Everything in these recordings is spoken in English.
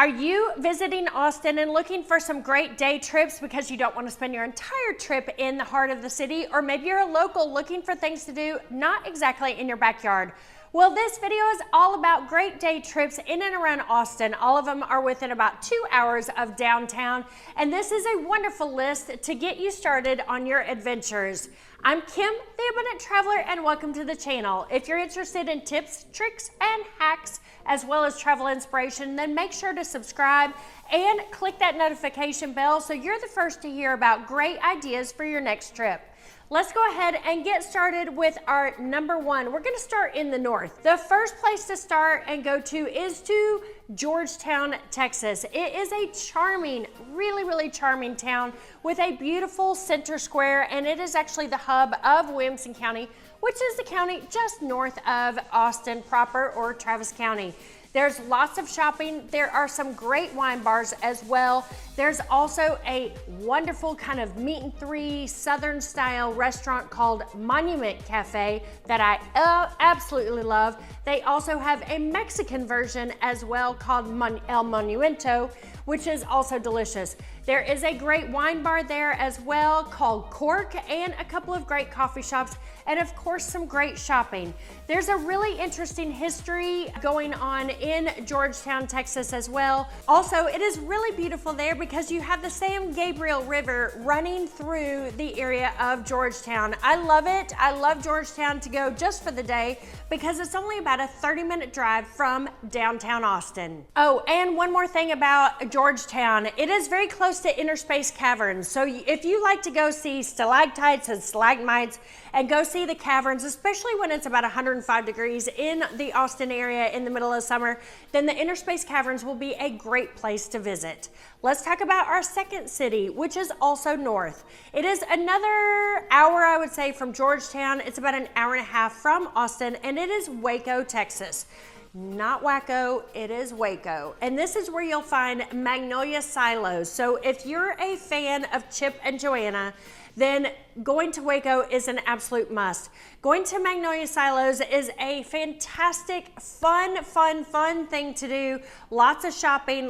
Are you visiting Austin and looking for some great day trips because you don't want to spend your entire trip in the heart of the city? Or maybe you're a local looking for things to do, not exactly in your backyard. Well, this video is all about great day trips in and around Austin. All of them are within about 2 hours of downtown, and this is a wonderful list to get you started on your adventures. I'm Kim, the Abundant Traveler, and welcome to the channel. If you're interested in tips, tricks, and hacks, as well as travel inspiration, then make sure to subscribe and click that notification bell so you're the first to hear about great ideas for your next trip. Let's go ahead and get started with our number one. We're going to start in the north. The first place to start and go to is to Georgetown, Texas. It is a charming, really charming town with a beautiful center square, and it is actually the hub of Williamson County, which is the county just north of Austin proper, or Travis County. There's lots of shopping. There are some great wine bars as well. There's also a wonderful kind of meat and three Southern style restaurant called Monument Cafe that I absolutely love. They also have a Mexican version as well called El Monumento, which is also delicious. There is a great wine bar there as well called Cork, and a couple of great coffee shops, and of course some great shopping. There's a really interesting history going on in Georgetown, Texas as well. Also, it is really beautiful there because you have the San Gabriel River running through the area of Georgetown. I love it. I love Georgetown to go just for the day because it's only about a 30-minute drive from downtown Austin. Oh, and one more thing about Georgetown. It is very close to Interspace Caverns. So if you like to go see stalactites and stalagmites and go see the caverns, especially when it's about 105 degrees in the Austin area in the middle of summer, then the Interspace Caverns will be a great place to visit. Let's talk about our second city, which is also north. It is another hour, I would say, from Georgetown. It's about an hour and a half from Austin, and it is Waco, Texas. Not Waco, it is Waco. And this is where you'll find Magnolia Silos. So if you're a fan of Chip and Joanna, then going to Waco is an absolute must. Going to Magnolia Silos is a fantastic, fun thing to do. Lots of shopping,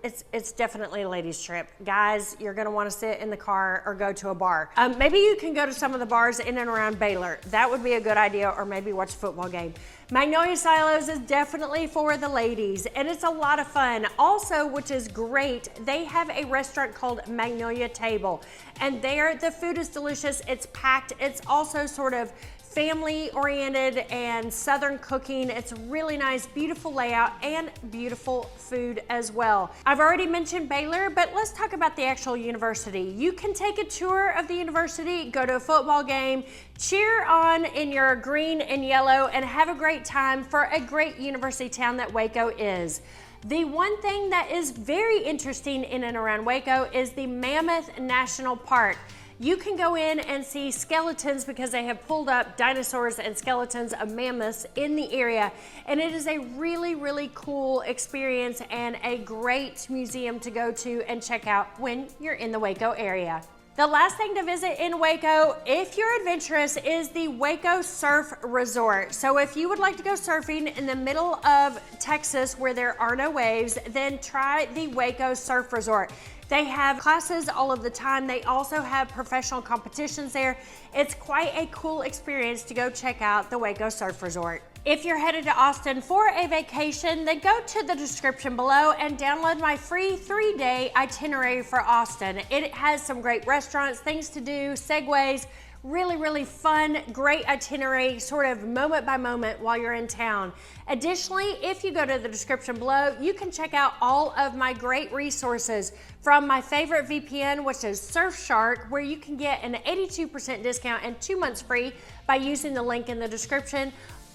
it's definitely a ladies' trip. Guys, you're gonna wanna sit in the car or go to a bar. Maybe you can go to some of the bars in and around Baylor. That would be a good idea, or maybe watch a football game. Magnolia Silos is definitely for the ladies, and it's a lot of fun. Also, which is great, they have a restaurant called Magnolia Table, and there the food is delicious, it's packed, it's also sort of family oriented and Southern cooking. It's really nice, beautiful layout, and beautiful food as well. I've already mentioned Baylor, but let's talk about the actual university. You can take a tour of the university, go to a football game, cheer on in your green and yellow, and have a great time for a great university town that Waco is. The one thing that is very interesting in and around Waco is the Mammoth National Park. You can go in and see skeletons because they have pulled up dinosaurs and skeletons of mammoths in the area. And it is a really cool experience and a great museum to go to and check out when you're in the Waco area. The last thing to visit in Waco, if you're adventurous, is the Waco Surf Resort. So if you would like to go surfing in the middle of Texas where there are no waves, then try the Waco Surf Resort. They have classes all of the time. They also have professional competitions there. It's quite a cool experience to go check out the Waco Surf Resort. If you're headed to Austin for a vacation, then go to the description below and download my free 3-day itinerary for Austin. It has some great restaurants, things to do, segways, really fun, great itinerary, sort of moment by moment while you're in town. Additionally, if you go to the description below, you can check out all of my great resources from my favorite VPN, which is Surfshark, where you can get an 82% discount and 2 months free by using the link in the description.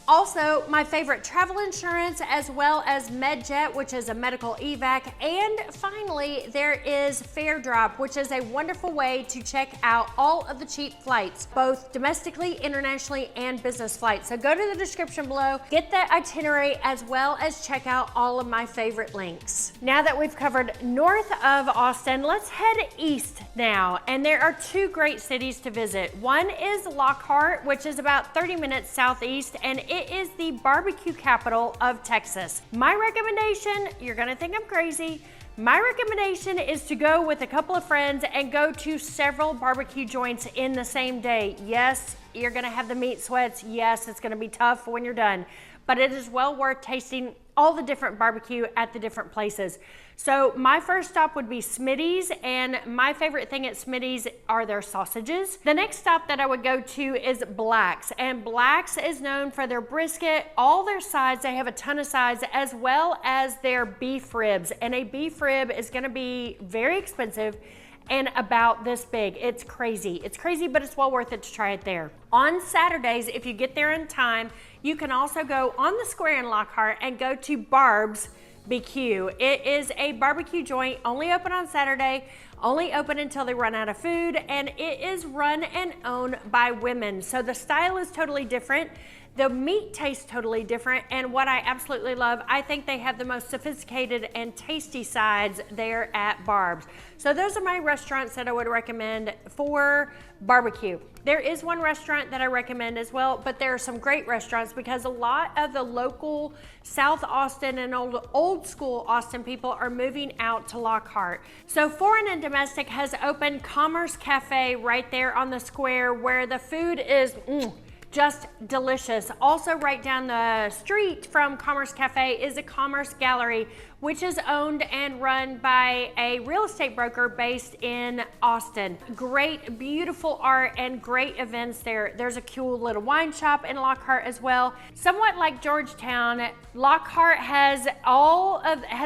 Also, my favorite travel insurance, as well as MedJet, which is a medical evac. And finally, there is FareDrop, which is a wonderful way to check out all of the cheap flights, both domestically, internationally, and business flights. So go to the description below, get that itinerary, as well as check out all of my favorite links. Now that we've covered north of Austin, let's head east now. And there are two great cities to visit. One is Lockhart, which is about 30 minutes southeast, and it is the barbecue capital of Texas. My recommendation, you're gonna think I'm crazy, my recommendation is to go with a couple of friends and go to several barbecue joints in the same day. Yes, you're gonna have the meat sweats. Yes, it's gonna be tough when you're done, but it is well worth tasting all the different barbecue at the different places. So my first stop would be Smitty's, and my favorite thing at Smitty's are their sausages. The next stop that I would go to is Black's, and Black's is known for their brisket, all their sides. They have a ton of sides, as well as their beef ribs, and a beef rib is gonna be very expensive and about this big. It's crazy, but it's well worth it to try it there. On Saturdays, if you get there in time, you can also go on the square in Lockhart and go to Barb's BQ. It is a barbecue joint, only open on Saturday, only open until they run out of food, and it is run and owned by women. So the style is totally different. The meat tastes totally different, and what I absolutely love, I think they have the most sophisticated and tasty sides there at Barb's. So those are my restaurants that I would recommend for barbecue. There is one restaurant that I recommend as well, but there are some great restaurants because a lot of the local South Austin and old school Austin people are moving out to Lockhart. So Foreign and Domestic has opened Commerce Cafe right there on the square, where the food is just delicious. Also right down the street from Commerce Cafe is a Commerce Gallery, which is owned and run by a real estate broker based in Austin. Great, beautiful art and great events there. There's a cool little wine shop in Lockhart as well. Somewhat like Georgetown, Lockhart has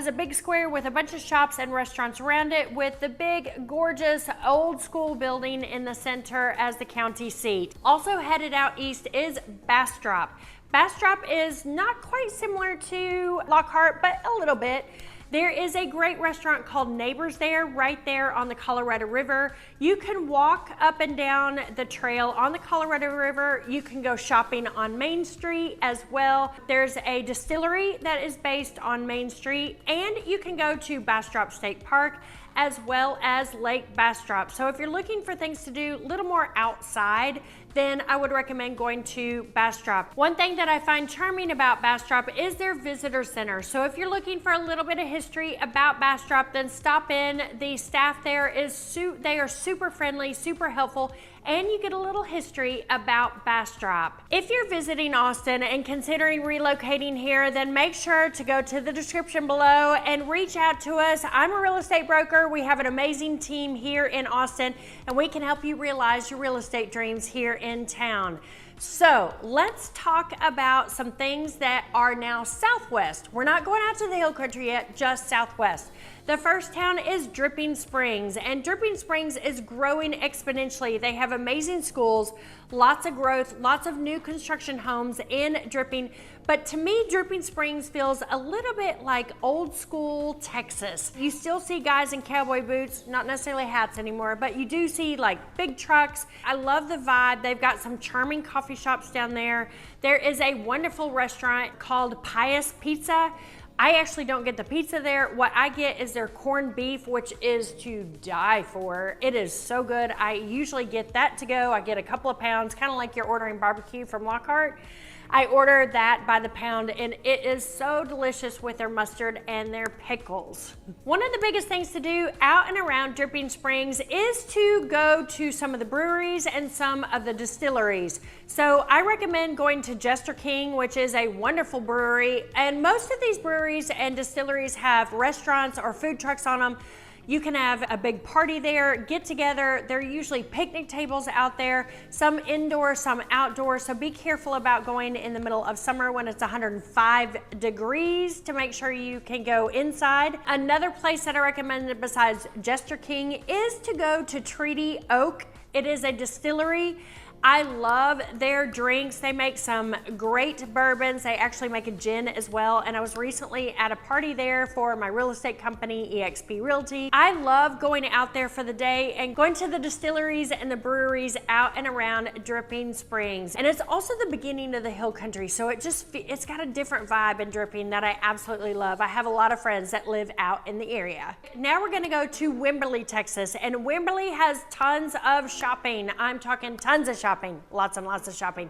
a big square with a bunch of shops and restaurants around it, with the big, gorgeous, old school building in the center as the county seat. Also headed out east is Bastrop. Bastrop is not quite similar to Lockhart, but a little bit. There is a great restaurant called Neighbors there, right there on the Colorado River. You can walk up and down the trail on the Colorado River. You can go shopping on Main Street as well. There's a distillery that is based on Main Street, and you can go to Bastrop State Park as well as Lake Bastrop. So if you're looking for things to do a little more outside, then I would recommend going to Bastrop. One thing that I find charming about Bastrop is their visitor center. So if you're looking for a little bit of history about Bastrop, then stop in. The staff there they are super friendly, super helpful, and you get a little history about Bastrop. If you're visiting Austin and considering relocating here, then make sure to go to the description below and reach out to us. I'm a real estate broker. We have an amazing team here in Austin, and we can help you realize your real estate dreams here in town. So let's talk about some things that are now southwest. We're not going out to the hill country yet, just southwest. The first town is Dripping Springs, and Dripping Springs is growing exponentially. They have amazing schools, lots of growth, lots of new construction homes in Dripping. But to me, Dripping Springs feels a little bit like old school Texas. You still see guys in cowboy boots, not necessarily hats anymore, but you do see like big trucks. I love the vibe. They've got some charming coffee shops down there. There is a wonderful restaurant called Pius Pizza. I actually don't get the pizza there. What I get is their corned beef, which is to die for. It is so good. I usually get that to go. I get a couple of pounds, kind of like you're ordering barbecue from Lockhart. I order that by the pound, and it is so delicious with their mustard and their pickles. One of the biggest things to do out and around Dripping Springs is to go to some of the breweries and some of the distilleries. So I recommend going to Jester King, which is a wonderful brewery, and most of these breweries and distilleries have restaurants or food trucks on them. You can have a big party there, get together. There are usually picnic tables out there, some indoor, some outdoor. So be careful about going in the middle of summer when it's 105 degrees to make sure you can go inside. Another place that I recommend besides Jester King is to go to Treaty Oak. It is a distillery. I love their drinks. They make some great bourbons. They actually make a gin as well. And I was recently at a party there for my real estate company, eXp Realty. I love going out there for the day and going to the distilleries and the breweries out and around Dripping Springs. And it's also the beginning of the hill country. So it's got a different vibe in Dripping that I absolutely love. I have a lot of friends that live out in the area. Now we're gonna go to Wimberly, Texas. And Wimberly has tons of shopping. I'm talking tons of shopping. shopping, lots and lots of shopping.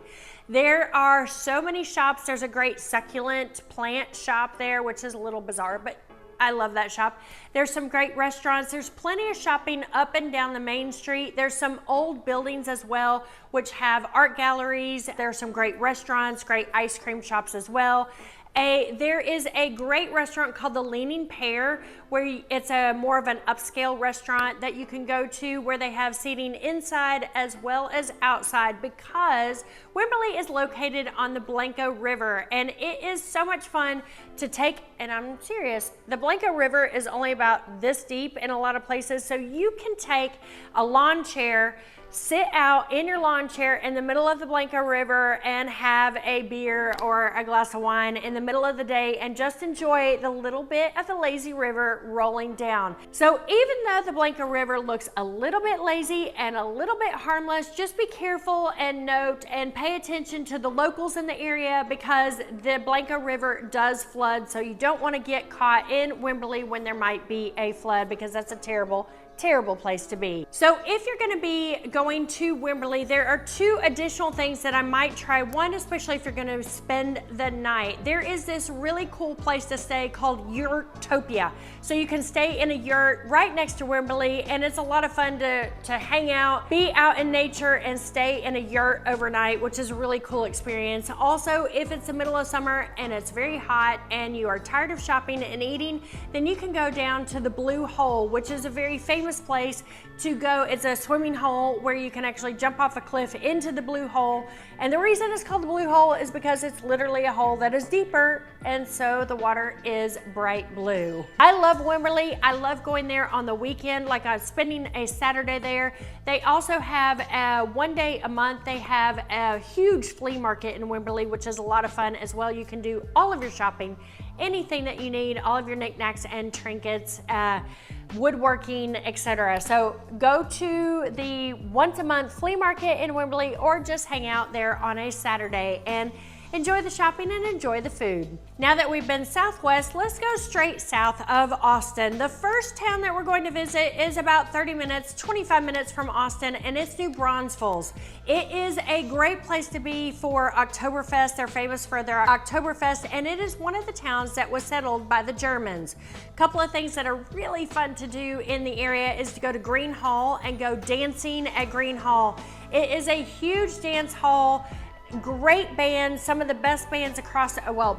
There are so many shops. There's a great succulent plant shop there, which is a little bizarre, but I love that shop. There's some great restaurants. There's plenty of shopping up and down the main street. There's some old buildings as well, which have art galleries. There's some great restaurants, great ice cream shops as well. There is a great restaurant called the Leaning Pear, where it's a more of an upscale restaurant that you can go to, where they have seating inside as well as outside, because Wimberly is located on the Blanco River, and it is so much fun to take, and I'm serious, the Blanco River is only about this deep in a lot of places, so you can take a lawn chair, sit out in your lawn chair in the middle of the Blanco River and have a beer or a glass of wine in the middle of the day and just enjoy the little bit of the lazy river rolling down. So even though the Blanco River looks a little bit lazy and a little bit harmless, just be careful and note and pay attention to the locals in the area, because the Blanco River does flood, so you don't want to get caught in Wimberly when there might be a flood, because that's a terrible place to be. So if you're going to be going to Wimberly, there are two additional things that I might try. One, especially if you're going to spend the night, there is this really cool place to stay called Yurtopia. So you can stay in a yurt right next to Wimberly, and it's a lot of fun to hang out, be out in nature, and stay in a yurt overnight, which is a really cool experience. Also, if it's the middle of summer and it's very hot and you are tired of shopping and eating, then you can go down to the Blue Hole, which is a very famous place to go. It's a swimming hole where you can actually jump off a cliff into the Blue Hole. And the reason it's called the Blue Hole is because it's literally a hole that is deeper, and so the water is bright blue. I love Wimberly. I love going there on the weekend, like I'm spending a Saturday there. They also have one day a month, they have a huge flea market in Wimberly, which is a lot of fun as well. You can do all of your shopping, anything that you need, all of your knickknacks and trinkets, woodworking, etc. So go to the once a month flea market in Wimberly, or just hang out there on a Saturday and enjoy the shopping and enjoy the food. Now that we've been southwest, let's go straight south of Austin. The first town that we're going to visit is about 30 minutes, 25 minutes from Austin, and it's New Braunsfels. It is a great place to be for Oktoberfest. They're famous for their Oktoberfest, and it is one of the towns that was settled by the Germans. A couple of things that are really fun to do in the area is to go to Green Hall and go dancing at Green Hall. It is a huge dance hall. Great bands, some of the best bands across,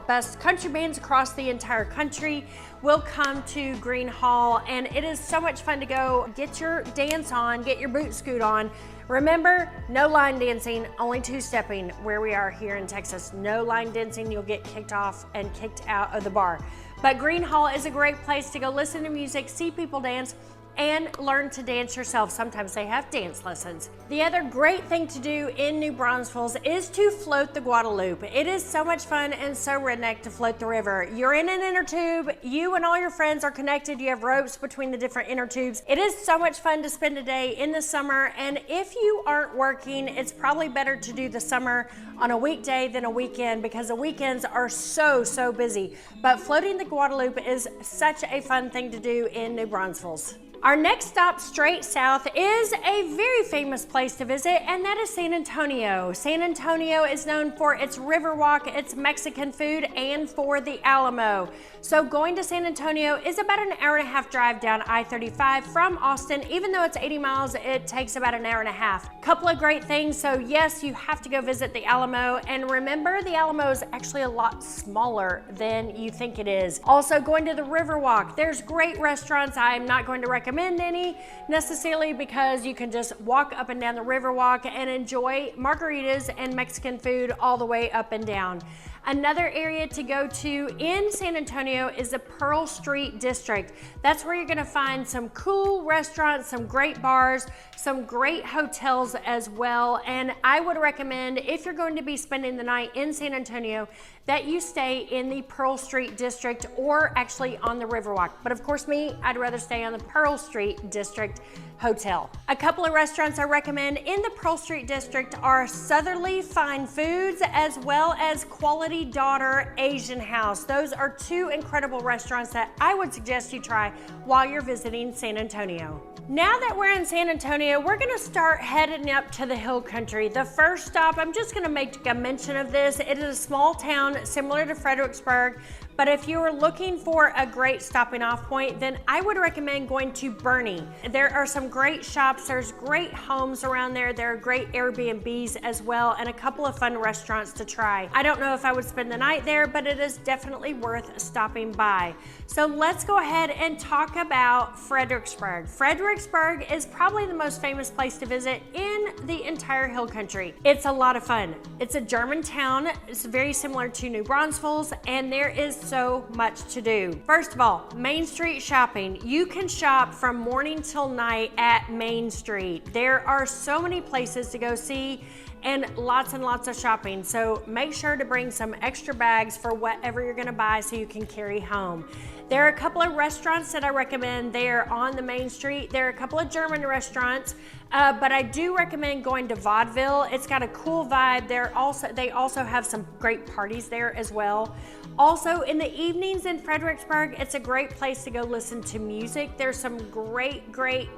best country bands across the entire country will come to Green Hall, and it is so much fun to go get your dance on, get your boot scoot on. Remember, no line dancing, only two-stepping where we are here in Texas. No line dancing, you'll get kicked off and kicked out of the bar. But Green Hall is a great place to go listen to music, see people dance, and learn to dance yourself. Sometimes they have dance lessons. The other great thing to do in New Braunsfels is to float the Guadalupe. It is so much fun and so redneck to float the river. You're in an inner tube, you and all your friends are connected, you have ropes between the different inner tubes. It is so much fun to spend a day in the summer, and if you aren't working, it's probably better to do the summer on a weekday than a weekend, because the weekends are so busy. But floating the Guadalupe is such a fun thing to do in New Braunsfels. Our next stop straight south is a very famous place to visit, and that is San Antonio. San Antonio is known for its Riverwalk, its Mexican food, and for the Alamo. So going to San Antonio is about an hour-and-a-half drive down I-35 from Austin. Even though it's 80 miles, it takes about an hour and a half. Couple of great things. So yes, you have to go visit the Alamo, and remember, the Alamo is actually a lot smaller than you think it is. Also, going to the Riverwalk, there's great restaurants. I'm not going to recommend any necessarily, because you can just walk up and down the Riverwalk and enjoy margaritas and Mexican food all the way up and down. Another area to go to in San Antonio is the Pearl Street District. That's where you're gonna find some cool restaurants, some great bars, some great hotels as well. And I would recommend, if you're going to be spending the night in San Antonio, that you stay in the Pearl Street District, or actually on the Riverwalk. But of course me, I'd rather stay on the Pearl Street District Hotel. A couple of restaurants I recommend in the Pearl Street District are Southerly Fine Foods, as well as Quality Lady Daughter Asian House. Those are two incredible restaurants that I would suggest you try while you're visiting San Antonio. Now that we're in San Antonio, we're gonna start heading up to the hill country. The first stop, I'm just gonna make a mention of this. It is a small town similar to Fredricksburg, but if you are looking for a great stopping off point, then I would recommend going to Boerne. There are some great shops, there's great homes around there, there are great Airbnbs as well, and a couple of fun restaurants to try. I don't know if I would spend the night there, but it is definitely worth stopping by. So let's go ahead and talk about Fredricksburg. Fredricksburg is probably the most famous place to visit in the entire hill country. It's a lot of fun. It's a German town. It's very similar to New Braunsfels, and there is so much to do. First of all, Main Street shopping. You can shop from morning till night at Main Street. There are so many places to go see and lots of shopping. So make sure to bring some extra bags for whatever you're gonna buy so you can carry home. There are a couple of restaurants that I recommend there on the Main Street. There are a couple of German restaurants, but I do recommend going to Vaudeville. It's got a cool vibe. They also have some great parties there as well. Also, in the evenings in Fredricksburg, it's a great place to go listen to music. There's some great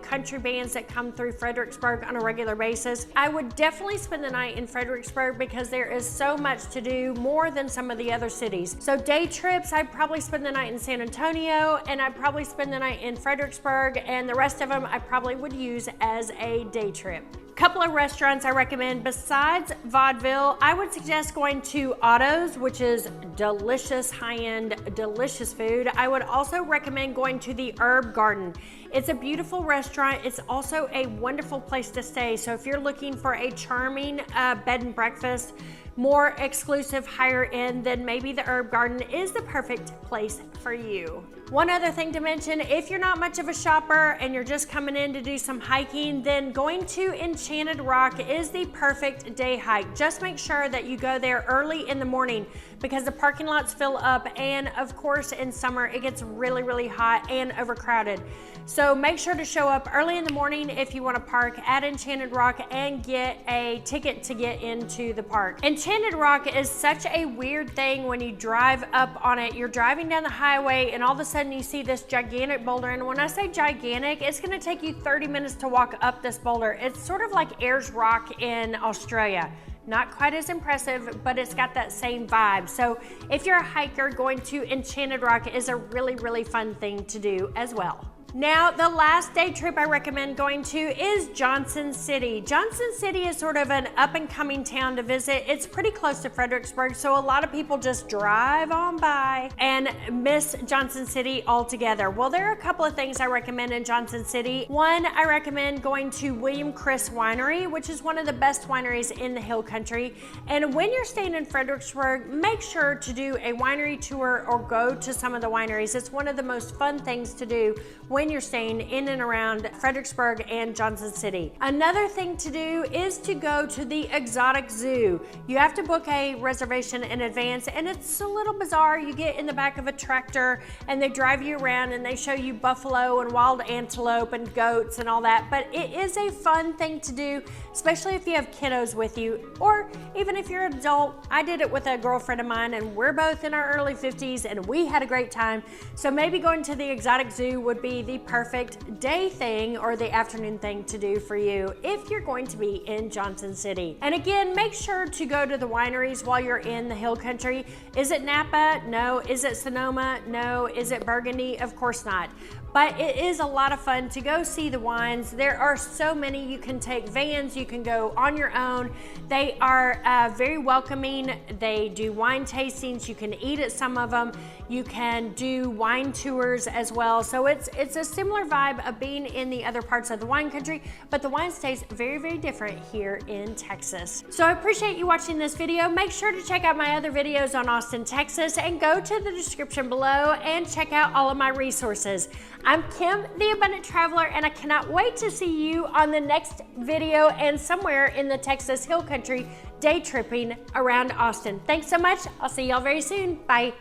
country bands that come through Fredricksburg on a regular basis. I would definitely spend the night in Fredricksburg because there is so much to do, more than some of the other cities. So day trips, I'd probably spend the night in San Antonio, and I'd probably spend the night in Fredricksburg, and the rest of them I probably would use as a day trip. Couple of restaurants I recommend besides Vaudeville. I would suggest going to Otto's, which is delicious, high-end, delicious food. I would also recommend going to the Herb Garden. It's a beautiful restaurant. It's also a wonderful place to stay. So if you're looking for a charming bed and breakfast, more exclusive, higher end, then maybe the Herb Garden is the perfect place for you. One other thing to mention, if you're not much of a shopper and you're just coming in to do some hiking, then going to Enchanted Rock is the perfect day hike. Just make sure that you go there early in the morning because the parking lots fill up, and of course in summer it gets really hot and overcrowded. So make sure to show up early in the morning if you want to park at Enchanted Rock and get a ticket to get into the park. Enchanted Rock is such a weird thing when you drive up on it. You're driving down the highway and all of a sudden you see this gigantic boulder, and when I say gigantic, it's going to take you 30 minutes to walk up this boulder. It's sort of like Ayers Rock in Australia. Not quite as impressive, but it's got that same vibe. So if you're a hiker, going to Enchanted Rock is a really fun thing to do as well. Now, the last day trip I recommend going to is Johnson City. Johnson City is sort of an up-and-coming town to visit. It's pretty close to Fredricksburg, so a lot of people just drive on by and miss Johnson City altogether. Well, there are a couple of things I recommend in Johnson City. One, I recommend going to William Chris Winery, which is one of the best wineries in the hill country. And when you're staying in Fredericksburg, make sure to do a winery tour or go to some of the wineries. It's one of the most fun things to do when you're staying in and around Fredericksburg and Johnson City. Another thing to do is to go to the exotic zoo. You have to book a reservation in advance, and it's a little bizarre. You get in the back of a tractor and they drive you around and they show you buffalo and wild antelope and goats and all that, but it is a fun thing to do, especially if you have kiddos with you, or even if you're an adult. I did it with a girlfriend of mine and we're both in our early 50s and we had a great time. So maybe going to the exotic zoo would be the perfect day thing or the afternoon thing to do for you if you're going to be in Johnson City. And again, make sure to go to the wineries while you're in the hill country. Is it Napa? No. Is it Sonoma? No. Is it Burgundy? Of course not. But it is a lot of fun to go see the wines. There are so many. You can take vans, you can go on your own. They are very welcoming. They do wine tastings. You can eat at some of them. You can do wine tours as well. So it's a similar vibe of being in the other parts of the wine country, but the wine stays very different here in Texas. So I appreciate you watching this video. Make sure to check out my other videos on Austin, Texas, and go to the description below and check out all of my resources. I'm Kim, the Abundant Traveler, and I cannot wait to see you on the next video and somewhere in the Texas Hill Country day tripping around Austin. Thanks so much. I'll see y'all very soon. Bye.